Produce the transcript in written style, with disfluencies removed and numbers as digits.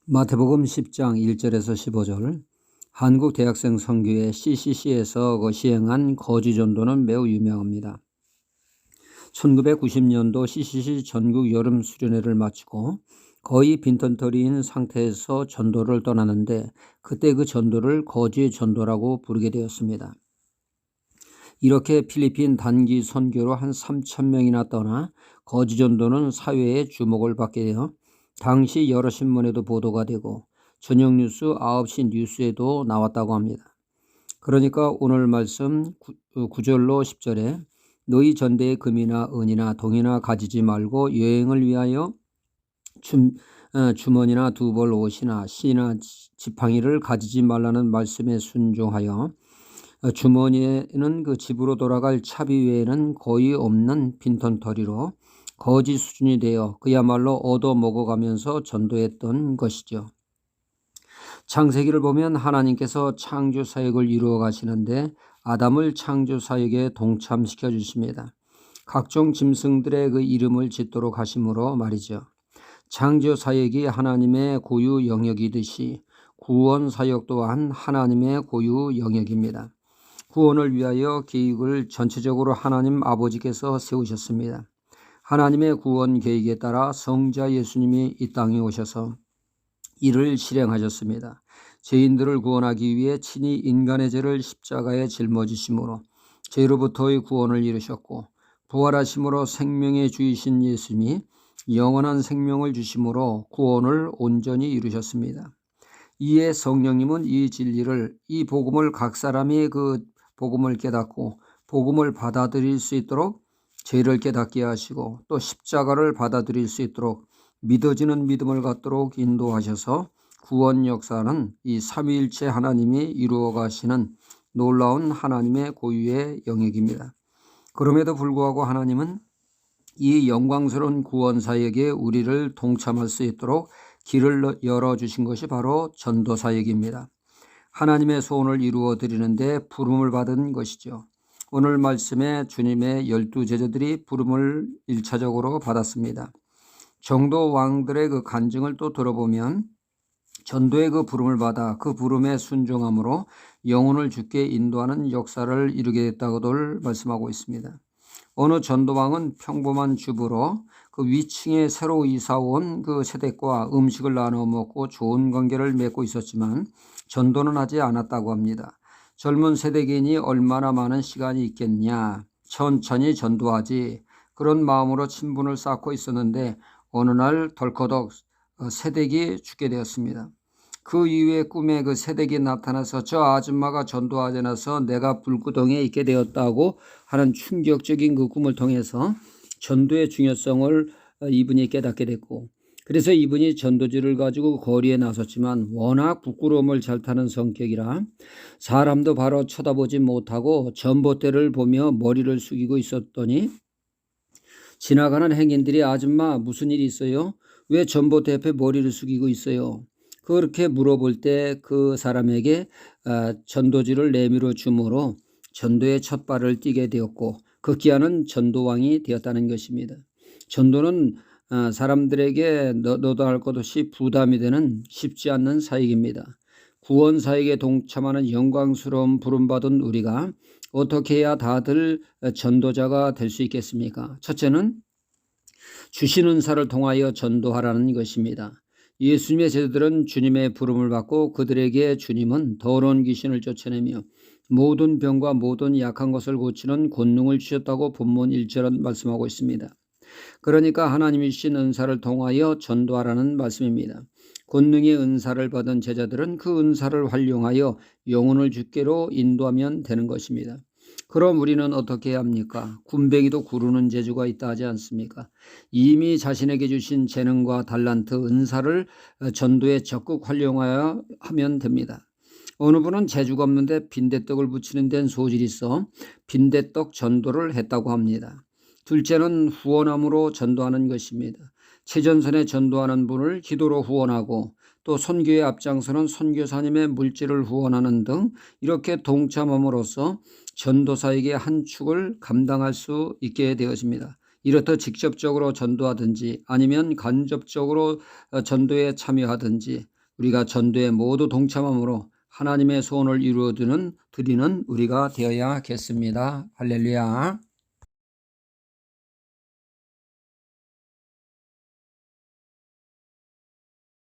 마태복음 10장 1절에서 15절. 한국 대학생 선교회 CCC에서 시행한 거지 전도는 매우 유명합니다. 1990년도 CCC 전국 여름 수련회를 마치고 거의 빈털터리인 상태에서 전도를 떠나는데 그때 그 전도를 거지 전도라고 부르게 되었습니다. 이렇게 필리핀 단기 선교로 한 3,000명이나 떠나 거지 전도는 사회의 주목을 받게 되어 당시 여러 신문에도 보도가 되고 저녁 뉴스 9시 뉴스에도 나왔다고 합니다. 그러니까 오늘 말씀 9절로 10절에 너희 전대에 금이나 은이나 동이나 가지지 말고 여행을 위하여 주머니나 두 벌 옷이나 씨나 지팡이를 가지지 말라는 말씀에 순종하여 주머니에는 그 집으로 돌아갈 차비 외에는 거의 없는 빈털터리로 거지 수준이 되어 그야말로 얻어 먹어가면서 전도했던 것이죠. 창세기를 보면 하나님께서 창조 사역을 이루어 가시는데 아담을 창조 사역에 동참시켜 주십니다. 각종 짐승들의 그 이름을 짓도록 하심으로 말이죠. 창조 사역이 하나님의 고유 영역이듯이 구원 사역 또한 하나님의 고유 영역입니다. 구원을 위하여 계획을 전체적으로 하나님 아버지께서 세우셨습니다. 하나님의 구원 계획에 따라 성자 예수님이 이 땅에 오셔서 이를 실행하셨습니다. 죄인들을 구원하기 위해 친히 인간의 죄를 십자가에 짊어지심으로 죄로부터의 구원을 이루셨고 부활하심으로 생명의 주이신 예수님이 영원한 생명을 주심으로 구원을 온전히 이루셨습니다. 이에 성령님은 이 진리를, 이 복음을 각 사람이 그 복음을 깨닫고 복음을 받아들일 수 있도록 죄를 깨닫게 하시고 또 십자가를 받아들일 수 있도록 믿어지는 믿음을 갖도록 인도하셔서 구원 역사는 이 삼위일체 하나님이 이루어 가시는 놀라운 하나님의 고유의 영역입니다. 그럼에도 불구하고 하나님은 이 영광스러운 구원 사역에 우리를 동참할 수 있도록 길을 열어주신 것이 바로 전도 사역입니다. 하나님의 소원을 이루어 드리는데 부름을 받은 것이죠. 오늘 말씀에 주님의 12제자들이 부름을 1차적으로 받았습니다. 정도 왕들의 그 간증을 또 들어보면 전도의 그 부름을 받아 그 부름에 순종함으로 영혼을 주께 인도하는 역사를 이루게 됐다고들 말씀하고 있습니다. 어느 전도왕은 평범한 주부로 그 위층에 새로 이사 온 그 세댁과 음식을 나눠 먹고 좋은 관계를 맺고 있었지만 전도는 하지 않았다고 합니다. 젊은 세대기인이 얼마나 많은 시간이 있겠냐, 천천히 전도하지, 그런 마음으로 친분을 쌓고 있었는데 어느 날 덜커덕 세댁이 죽게 되었습니다. 그 이후에 꿈에 그 세댁이 나타나서 저 아줌마가 전도하지 않아서 내가 불구덩이에 있게 되었다고 하는 충격적인 그 꿈을 통해서 전도의 중요성을 이분이 깨닫게 됐고, 그래서 이분이 전도지를 가지고 거리에 나섰지만 워낙 부끄러움을 잘 타는 성격이라 사람도 바로 쳐다보지 못하고 전봇대를 보며 머리를 숙이고 있었더니 지나가는 행인들이 아줌마 무슨 일이 있어요? 왜 전봇대 옆에 머리를 숙이고 있어요? 그렇게 물어볼 때 그 사람에게 전도지를 내밀어 주므로 전도의 첫 발을 띄게 되었고 극기하는 전도왕이 되었다는 것입니다. 전도는 사람들에게 너도 할 것 없이 부담이 되는 쉽지 않는 사역입니다. 구원 사역에 동참하는 영광스러운 부름받은 우리가 어떻게 해야 다들 전도자가 될 수 있겠습니까? 첫째는 주신 은사를 통하여 전도하라는 것입니다. 예수님의 제자들은 주님의 부름을 받고 그들에게 주님은 더러운 귀신을 쫓아내며 모든 병과 모든 약한 것을 고치는 권능을 주셨다고 본문 1절은 말씀하고 있습니다. 그러니까 하나님이 주신 은사를 통하여 전도하라는 말씀입니다. 권능의 은사를 받은 제자들은 그 은사를 활용하여 영혼을 주께로 인도하면 되는 것입니다. 그럼 우리는 어떻게 해야 합니까? 군뱅이도 구르는 재주가 있다 하지 않습니까? 이미 자신에게 주신 재능과 달란트, 은사를 전도에 적극 활용하여 하면 됩니다. 어느 분은 재주가 없는데 빈대떡을 부치는 데는 소질이 있어 빈대떡 전도를 했다고 합니다. 둘째는 후원함으로 전도하는 것입니다. 최전선에 전도하는 분을 기도로 후원하고 또 선교에 앞장서는 선교사님의 물질을 후원하는 등 이렇게 동참함으로써 전도사에게 한 축을 감당할 수 있게 되었습니다. 이렇듯 직접적으로 전도하든지 아니면 간접적으로 전도에 참여하든지 우리가 전도에 모두 동참함으로 하나님의 소원을 이루어 드리는 우리가 되어야겠습니다. 할렐루야.